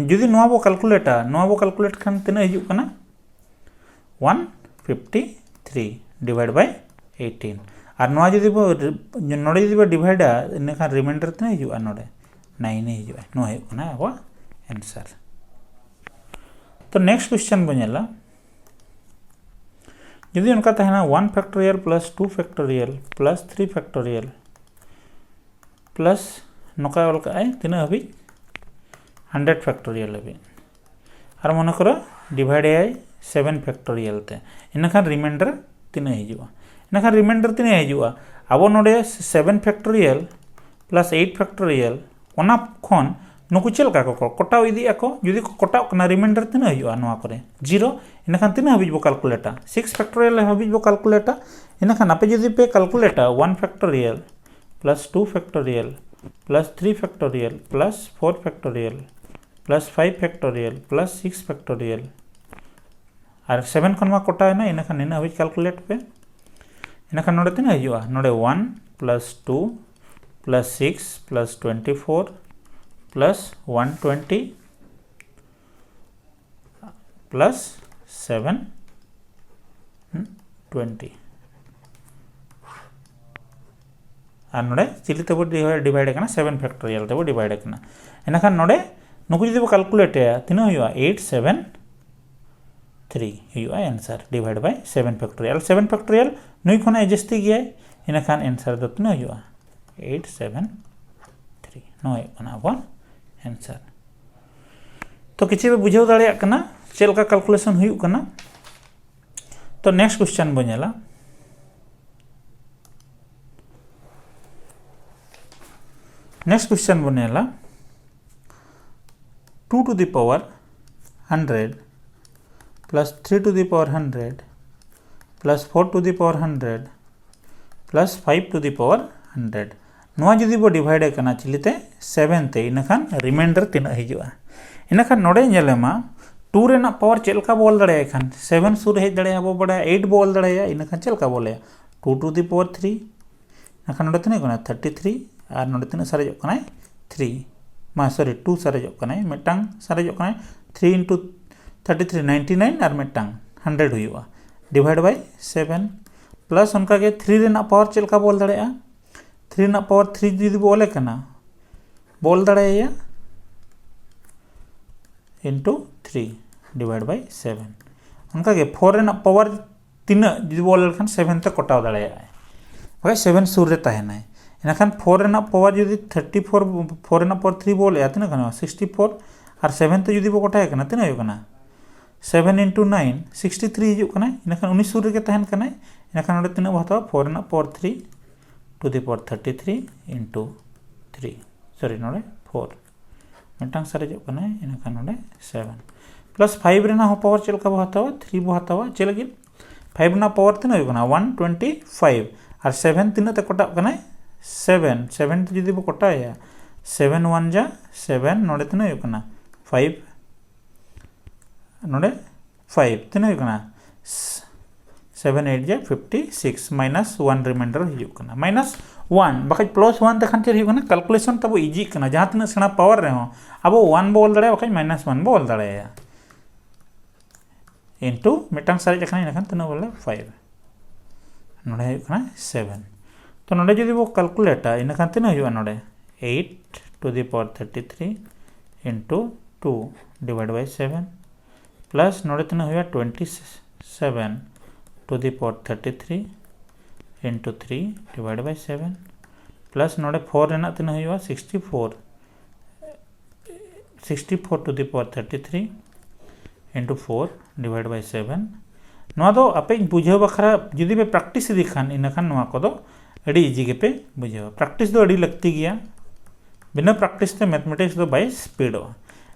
जुदी नोआ बो कैलकुलेट खान तना हिजु कना 153 डिवाइड बाय 18 और नोआ जुदी बो नोडे जुदी बो डिवाइड इनखान रिमाइंडर तना हिजु नोडे 9 हिजु नोआ हिजु कना अब आंसर। तो नेक्स्ट क्वेश्चन बो नेला जुदी उनका तहना 1 factorial plus 2 factorial plus 3 factorial plus नोका वाला तीना हबी 100 फैक्टोरियल हबी और मन करो डिवाइड 7 फैक्टोरियल ते इनखान रिमाइंडर तीना हिजुआ इनखान रिमाइंडर तीना हिजुआ अब नोडे 7 फैक्टोरियल प्लस 8 फैक्टोरियल ओना खन नुकु चलका को कटाव इदी आको जुदी को कटाव कना रिमाइंडर तीना हिजुआ नोआ करे 0 इनखान तीना हबी बो कैलकुलेटा 6 फैक्टोरियल हबी बो कैलकुलेटा इनखान आपे जुदी पे कैलकुलेटा 1 factorial plus 2 factorial plus 3 factorial plus 4 factorial plus 5 factorial plus 6 factorial और 7 खनमा कटा है ना इनखान इन हबी कैलकुलेट पे इनखान नोडे तीना हिजुआ नोडे 1 plus 2 plus 6 plus 24 plus 120 plus 720 और नोडे चिली तेबो डिवाइड करना 7 फैक्टोरियल तेबो डिवाइड करना इनखान नोडे नुकु जुदी बो कैलकुलेट तीना हुआ 873 हुआ आंसर डिवाइड बाय 7 फैक्टोरियल नुई खना जस्ती गया इनखान आंसर दो तीना हुआ 873 नो अब आंसर। तो किसी भी बुझाव दाड़े कना चलका कैलकुलेशन हुई कना। तो नेक्स्ट क्वेश्चन बो नेला नेक्स्ट क्वेश्चन बो नेला 2 to the power 100 plus 3 to the power 100 plus 4 to the power 100 plus 5 to the power 100 नोआ जुदी बो डिवाइड करना चिलीते 7 ते इनखान रिमाइंडर तीना हिजुआ इनखान नोडे नेलेमा 2 रेना पावर चलका बोल दड़े खान 7 सुर हेज दड़े बो बड़ा 8 बोल दड़े इनखान चलका बोले 2 to the power 3 इनखान नोडे तीना कना 33 और नोडे तीना सारे कना 3 सॉरी 2 सारेजो कनाय मिटंग सारेजो कनाय 3 into 33 99 और मिटंग 100 हुआ डिवाइड बाय 7 प्लस उनका के 3 रेना पावर चलका बोल दड़ेया 3 ना पावर 3 जुदी बोले कना बोल दड़ेया into 3 डिवाइड बाय 7 उनका के 4 रेना पावर 3 जुदी बोल लखन 7 ते कटाव दड़ेया भाई 7 सूर रे तहना इनखान 4 रेना पावर जुदी 34 4 रेना पावर 3 बोले तना कना 64 और 7 ते जुदी बो कटाय कना तना हो कना 7 into 9 63 हिजुग कना इनखान 19 सूर रे तहन कना इनखान नोडे तना हतावा 4 रेना power 3 to the power 33 into 3 sorry नोडे 4 मिटंग सारेजो कना इनखान नोडे 7 प्लस 5 रेना हो पावर चलका बो हतावा 3 बो हतावा चलगी 5 ना पावर तना हो कना 125 और 7 तीन ते कटा कना 7 7 जुदी बो कटाया 7 1 जा 7 नोडे तना हो कना 5 नोडे 5 तना हो कना 7 8 जा 56 माइनस 1 रिमाइंडर हिजुग कना माइनस 1 बखै प्लस 1 तखन चेर हिजुग कना कैलकुलेशन तब इजी कना जहां तिना सेना पावर रे हो अब 1 बोल दड़े बखै माइनस 1 बोल दड़े इनटू मिटंग सारे जखन इनखान तना बोले 5 नोडे हिजुग कना 7 तो नोडे जदि बो कैलकुलेटा इनखान तना हिजुग नोडे 8 to the power 33 into 2 divided by 7 plus नोडे तना हुआ 27 to the power 33 into 3 divided by 7 plus नोडे 4 Raina तना हुआ 64 to the power 33 into 4 divided by 7 नोआ दो आपे बुझाव बखरा जुदी पे प्रैक्टिस दिखान इनखान नोआ को दो अड़ी इजी के पे बुझाव प्रैक्टिस दो अड़ी लगती गया बिना प्रैक्टिस ते मैथमेटिक्स दो बाय स्पीड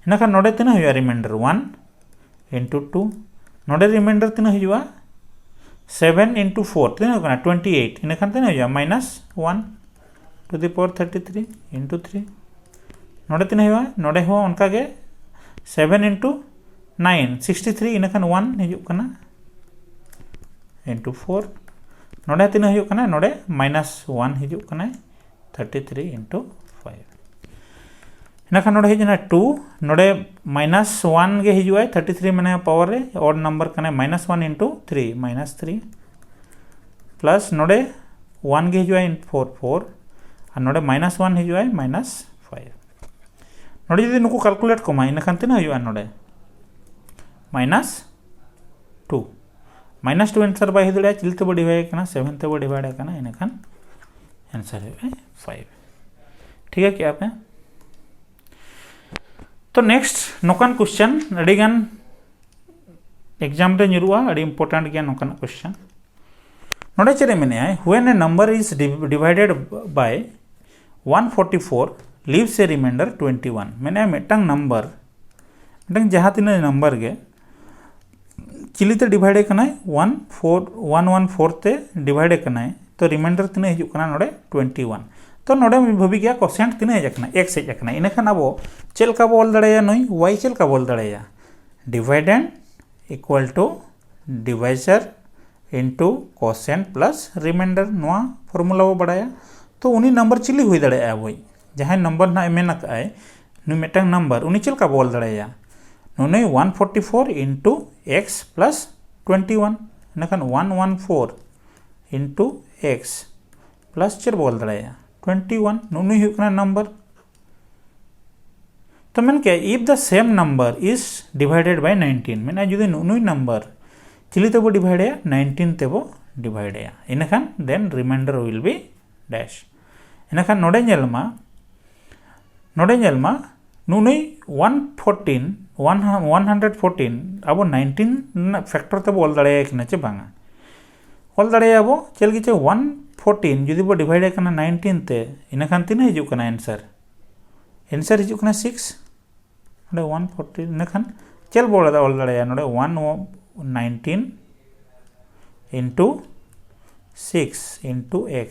इनखान नोडे तना हुआ रिमाइंडर 1 into 2 नोडे रिमाइंडर तना हुआ 7 into 4 तना होगा 28 इनखान तना हुआ minus 1 to the power 33 into 3 नोडे तना हुआ नोडे हुआ उनका के 7 into 9 63 इनखान 1 हिजुग कना into 4 नोडे तना हुआ कना नोडे माइनस 1 हिजुग कना 33 into 5 इनखान नोडे हिजना 2 नोडे माइनस 1 गे हिजुआ 33 माने पावर रे ऑड नंबर कने माइनस 1 into 3 माइनस 3 प्लस नोडे 1 गे हिजुआ 4 4 और नोडे माइनस 1 हिजुआ माइनस 5 नोडे जदि नुको कैलकुलेट कोमा इनखान तना हिजुआ नोडे माइनस 2 माइनस 2 आंसर बाय हिदड़े चिलते बो डिवाइड कना 7 ते बो डिवाइड कना इनखान आंसर है 5 ठीक है क्या पे तो नेक्स्ट नोकान क्वेश्चन अड़ीगान एग्जाम रे निरुआ अड़ी इंपोर्टेंट गया नोकान क्वेश्चन नोडे चेरे मेने when a number is divided by 144 leaves a remainder 21 मेने मिटंग नंबर मिटंग जहां तिना नंबर गे चिलीते डिवाइड कनाय 114 ते डिवाइड कनाय तो रिमाइंडर तिना हिजुग कना नोडे 21 तो नोडे भाभी गया कोसेंट तीन हेजना एक्स हेजना इनखान अब चलका बोल दड़ेया नई वाई चलका बोल दड़ेया dividend equal to divisor into quotient plus reminder नोआ फॉर्मूला बो बड़ाया तो उनी नंबर चिली हुई दड़ेया वही जहां नंबर ना मेन आकाय नु मिटंग नंबर उनी चलका बोल दड़ेया नुनै 144 इनटू एक्स प्लस 21 इनखान 114 इनटू एक्स प्लस चेर बोल दड़ेया 21 नुनु हुकना नंबर तो मन के if the same number is divided by 19 मेना जुदी नुनु नंबर चिली तेबो डिवाइड 19 तेबो डिवाइड इनखान then reminder will be dash इनखान नोडे नेलमा नुनु 114 अब 19 फैक्टर तेबो ऑल दड़े कना चे बांगा ऑल दड़े अब चलगी चे 114 जुदी बो डिवाइड करना 19 ते इनखान तीन हिजुग कना आंसर हिजुग कना 6 नोडे 114 इनखान चल बोल दा all Daro नोडे 119 into 6 into x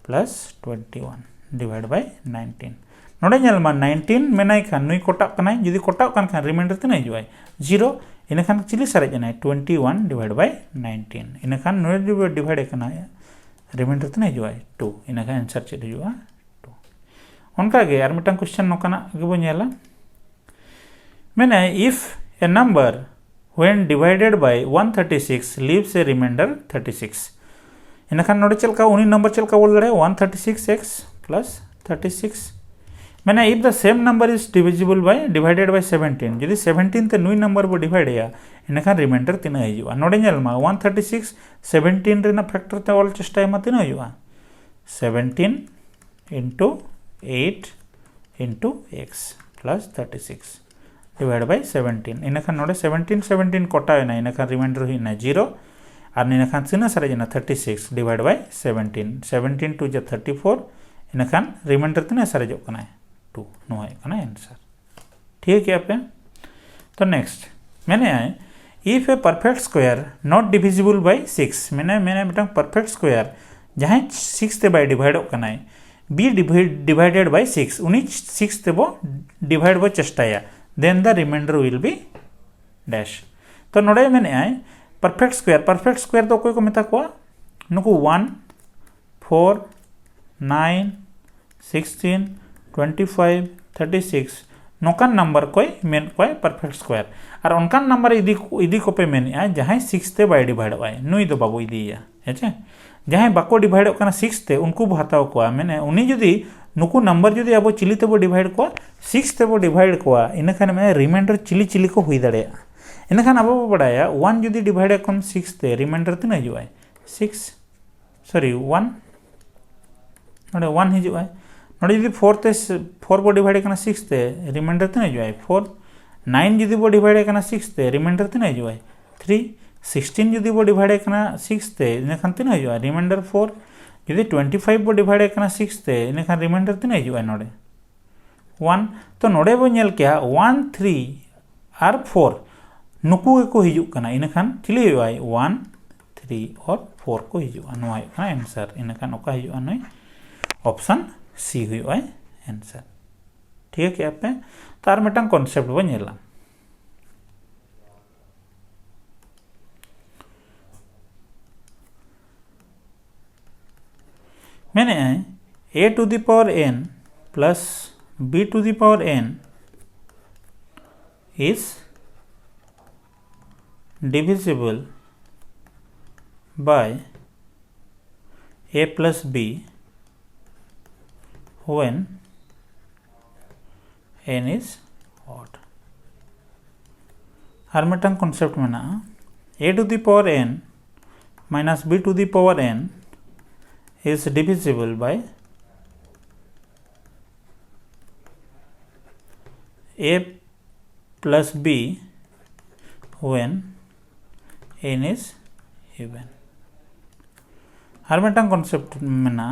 plus 21 divided by 19 नोडे नेलमा 19 मेनाय Khan नुई कोटा कना जुदी कोटा कान खान रिमाइंडर तीन हिजुआ 0 इनखान चिली सारे जना 21 divided by 19 इनखान नोडे डिवाइड कना रिमाइंडर तना हिजुआ 2 इनखान आंसर चेद हिजुआ 2 उनकागे और मिटन क्वेश्चन नोकाना गेबो नेला मैंने if A number when divided by 136 leaves a remainder 36 इनखान नोडे चलका उनी नंबर चलका बोल रहे 136x plus 36 मैंने if the same number is divisible by divided by 17 यदि 17 ते नुई नंबर बो डिवाइड या इनखान रिमाइंडर तीन हिजुआ नोडे नेलमा 136 17 रेना फैक्टर ते ऑल चेष्टा मा तीन हिजुआ 17 into 8 into x plus 36 divide by 17 इनखान नोडे 17 कोटा है ना इनखान रिमाइंडर हुई ना 0 और इनखान सिना सारे जना 36 डिवाइड बाय 17 टू जा 34 इनखान रिमाइंडर तीन सारे जो कना 2 नो है कना आंसर ठीक है पे तो नेक्स्ट मैंने आए if a perfect square not divisible by 6 मैंने मिटन परफेक्ट स्क्वायर जहां 6 ते बाय डिवाइड कना बी डिवाइडेड बाय 6 उनी 6 ते बो डिवाइड बो चेष्टाया then the remainder will be dash तो नोडे मैंने आए परफेक्ट स्क्वायर तो कोई को मेता को नुकु 1 4 9 16 25 36 नोकान नंबर कोई मेन कोई परफेक्ट स्क्वायर और उनकान नंबर इदी को पे मेन आए जहां 6 ते बाय डिवाइड आए नुई दो बाबू इदिया हेचे जहां बाको डिवाइड करना 6 ते उनको हताव को मैंने उनी जदी नुकु नंबर जदी अब चिली तेबो डिवाइड को 6 तेबो डिवाइड को इनखान में रिमाइंडर चिली को हुई दाड़े इनखान अब बड़ाया 1 जदी डिवाइड कम 6 ते रिमाइंडर तीन हिजुआ 6 सॉरी 1 नोडे 1 हिजुआ नोडे जदी 4 ते 4 बो डिवाइड करना 6 ते रिमाइंडर तीन हिजुआ 4 9 जदी बो डिवाइड करना 6 ते रिमाइंडर तीन हिजुआ 3 16 जदी बो डिवाइड करना 6 ते इनखान तीन हिजुआ रिमाइंडर 4 यदि 25 बो डिवाइड करना 6 ते इनखान रिमाइंडर तीन हिजुआ नोडे 1 तो नोडे बो नेल क्या 1 3 और 4 नुकु को हिजु कना इनखान चिली हुआ 1 3 और 4 को हिजुआ नो है आंसर इनखान ओका हिजुआ नै ऑप्शन सी हुआ आंसर ठीक है पे तार मिटन कांसेप्ट बो नेला मैंने a to the power n plus b to the power n is divisible by a plus b when n is odd हरमेटन कॉन्सेप्ट में ना a to the power n minus b to the power n is divisible by a plus b when n is even हरमेटन concept में ना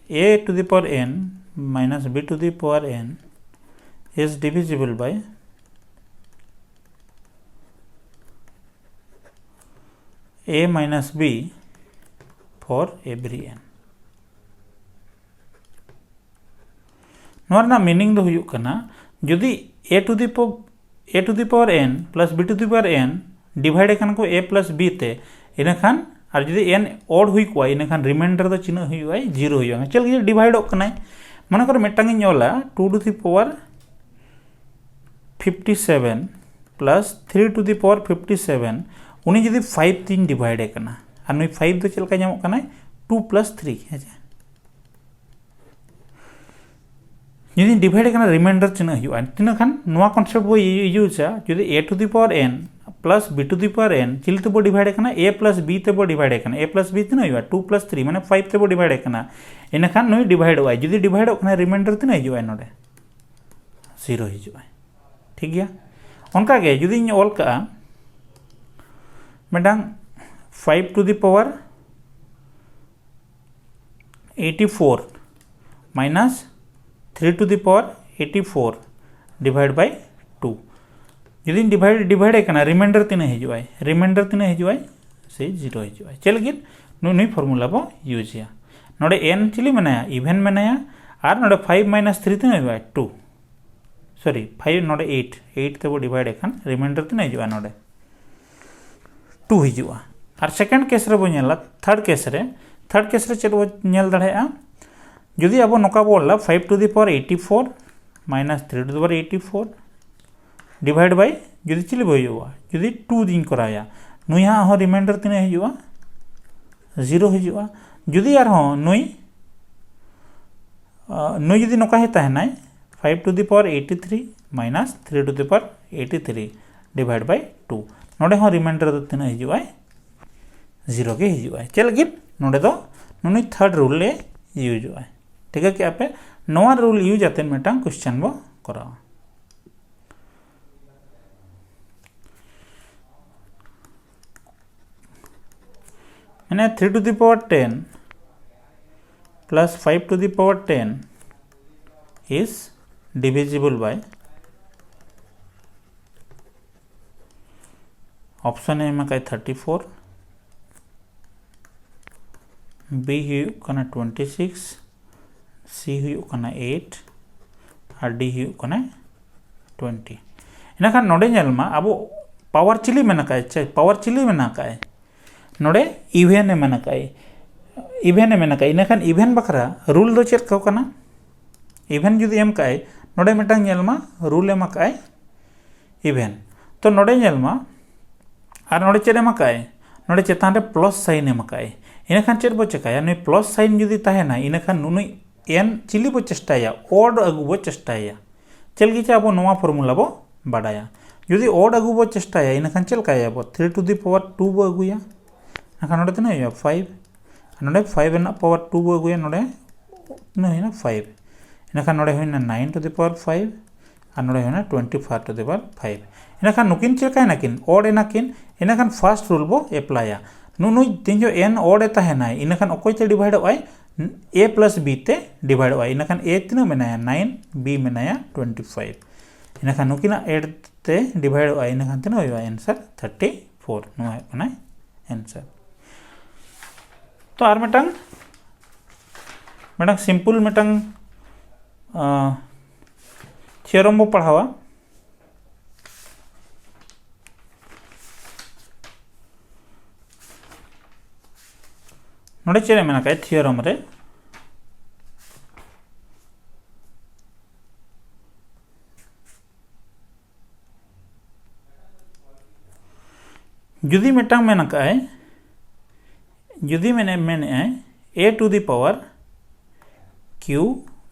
a to the power n minus b to the power n is divisible by a minus b for every n नोरना meaning दो हुयुक कना यदि a to the power n plus b to the power n divide कन को a plus b ते इनखान और यदि n ओड हुई को इनखान रिमाइंडर दो चिन्ह हुयुआ 0 हुयुआ चल ये डिवाइड कना मन कर मिटांग नोला 2 to the power 57 plus 3 to the power 57 उनी यदि 5 तीन डिवाइड कना और नुई 5 दो चलका नामो कना 2 plus 3 है यदि डिवाइड करना रिमाइंडर चिन्ह हुआ तीन खान नोआ कॉन्सेप्ट बो यूजा यदि a to the power n plus b to the power n chill ते बो डिवाइड करना a plus b ते बो डिवाइड करना a plus b तीन हुआ 2 plus 3 माने 5 ते बो डिवाइड करना इन खान नोई डिवाइड हुआ यदि डिवाइड करना रिमाइंडर तीन हुआ नोडे 0 हिजुआ ठीक गया उनका के यदि ऑल का मेडंग 5 to the power 84 minus 3 to the power 84 divide by 2 यदि डिवाइड करना रिमाइंडर तीन हिजुआ से 0 हिजुआ चल गिन नुई फॉर्मूला बो यूज या नोडे n चिली मनाया इवन मनाया और नोडे 5 minus 3 तीन हिजुआ 2 सॉरी 5 नोडे 8 ते बो डिवाइड करन रिमाइंडर तीन हिजुआ नोडे 2 हिजुआ और सेकंड केस रे बो नेला थर्ड केस रे चेक बो नेल दड़ेया जुदी अब नौका बोला 5 to the power 84 minus 3 to the power 84 divide by जुदी चिली होगा जुदी 2 दिन कराया नुई हाँ रिमाइंडर तीना हजूआ 0 हजूआ जुदी नुई नुई जुदी नौका तहना 5 to the power 83 minus 3 to the power 83 divide by 2 नोडे हाँ रिमाइंडर दो तीना हजूआ 0 के हजूआ चल लगे नोडे दो नुई थर्ड रूल ले यूजुआ ठीक है क्या पे नवा रूल यूज आते मेटा क्वेश्चन बो करा मैंने 3 to the power 10 plus 5 to the power 10 is divisible by option a में कई 34 बी हुई 26 सी हुई 8 और डी हुई 20 इनखान नोडे नेलमा अब पावर चिली मेना काए पावर चिली मेना काए नोडे इवेन मेना काए इनखान इवेन बखरा रूल दो चेक को कना इवेन जुदी एम काए नोडे मेटांग नेलमा रूल एम काए इवेन तो नोडे नेलमा और नोडे चेक एम काए नोडे चेतान रे प्लस साइन एम काए इनखान चेक बो चेकाया नुई प्लस साइन जुदी ताहेना इनखान नुई एन चिली बो चेष्टाया ओड अगु बो चेष्टाया चल गिचा अब नवा फॉर्मूला बो बाडाया जुदी ओड अगु बो चेष्टाया इनखान चल काया अब 3 टू द पावर 2 बो अगुया इनखान नोडे तना हुआ 5 नोडे 5 ना पावर 2 बो अगुया नोडे तना हुआ 5 इनखान नोडे हुआ 9 टू द पावर 5 और नोडे हुआ 24 टू द पावर 5 इनखान नुकिन चल काया नाकिन ओड एनाकिन इनखान फर्स्ट रूल बो अप्लाया नुई तीन जो एन ओड तहना इनखान अकोयते डिवाइड ए प्लस बी ते डिवाइड इनखान ए तीना मेनाया 9 बी मेनाया 25 इनखान नुकिना एड ते डिवाइड इनखान तीना होगा आंसर 34 नुआ होना आंसर तो आर मेटांग सिंपल मेटांग थियोरम बो पढ़ावा नोडे चेरे मेना काए थियोरम रे जुदी मेटांग मेना काए जुदी मेने a to the power q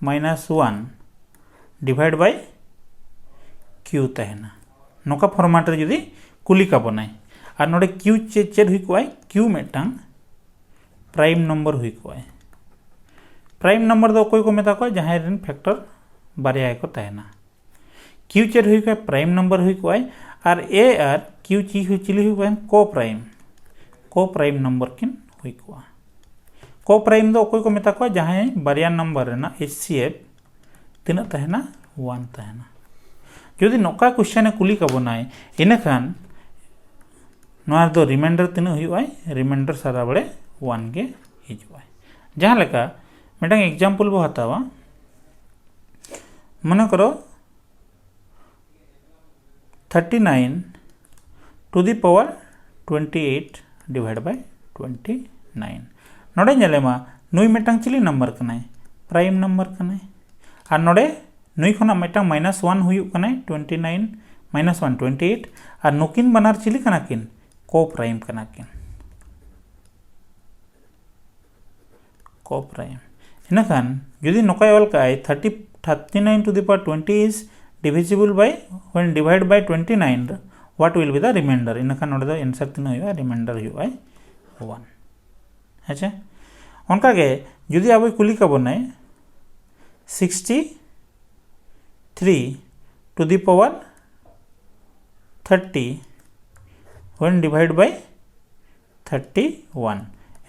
minus 1 divide by q तहना नोका फॉर्मेट रे जुदी कुली का बनाए और नोडे q चेड हुई कोय q मेटांग प्राइम नंबर हुई को प्राइम नंबर दो कोई को मेता को जहां रेन फैक्टर बारिया को तहना क्यू चेड हुई को प्राइम नंबर हुई को और ए आर क्यू ची हुई चिली हुई को प्राइम नंबर किन हुई को प्राइम दो कोई को मेता को जहां बारिया नंबर रेना एचसीएफ तीना तहना 1 तहना जदि नौका क्वेश्चन कुली का बनाए इनखान नोआ दो रिमाइंडर तीना हुई रिमाइंडर सारा बड़े 1 के हिजुआ जहाँ लेका मेटांग एग्जाम्पल बो हतावा मन करो 39 to the power 28 divide by 29 नोडे नेलेमा नुई मेटांग चिली नंबर कनाय प्राइम नंबर कनाय और नोडे नुई खना मेटांग -1 हुई कनाय 29 -1 28 और नुकिन बनार चिली कना किन को प्राइम कना किन को प्राइम इनखान जुदी नौका ऑल का 39 to the power 20 is divisible by when divide by 29 what will be the reminder इनखान नोडे द आंसर तीन हुआ रिमाइंडर हुआ 1 अच्छा उनका के जुदी अब कुली का बनाए 63 to the power 30 when divide by 31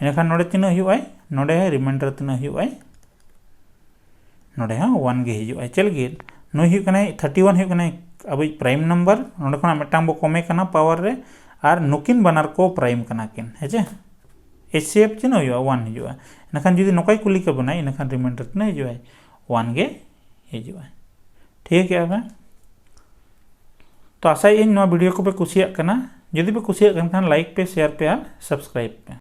इनखान नोडे तीन हुआ नोडे रिमाइंडर तीन हुआ नोडे 1 गे हिजुआ चल गे नुई हुई कना 31 हुई कना अब प्राइम नंबर नोडे खना मेटांग बो कमे कना पावर रे और नुकिन बनार को प्राइम कना किन हेजे एचसीएफ तीन हुआ 1 हिजुआ इनखान जुदी नोकाई कुली के बनाए इनखान रिमाइंडर तीन हिजुआ 1 गे हिजुआ ठीक है तो आशा इन वीडियो को पे कुसिया कना जदि पे कुसिया खान लाइक पे शेयर पे और सब्सक्राइब पे।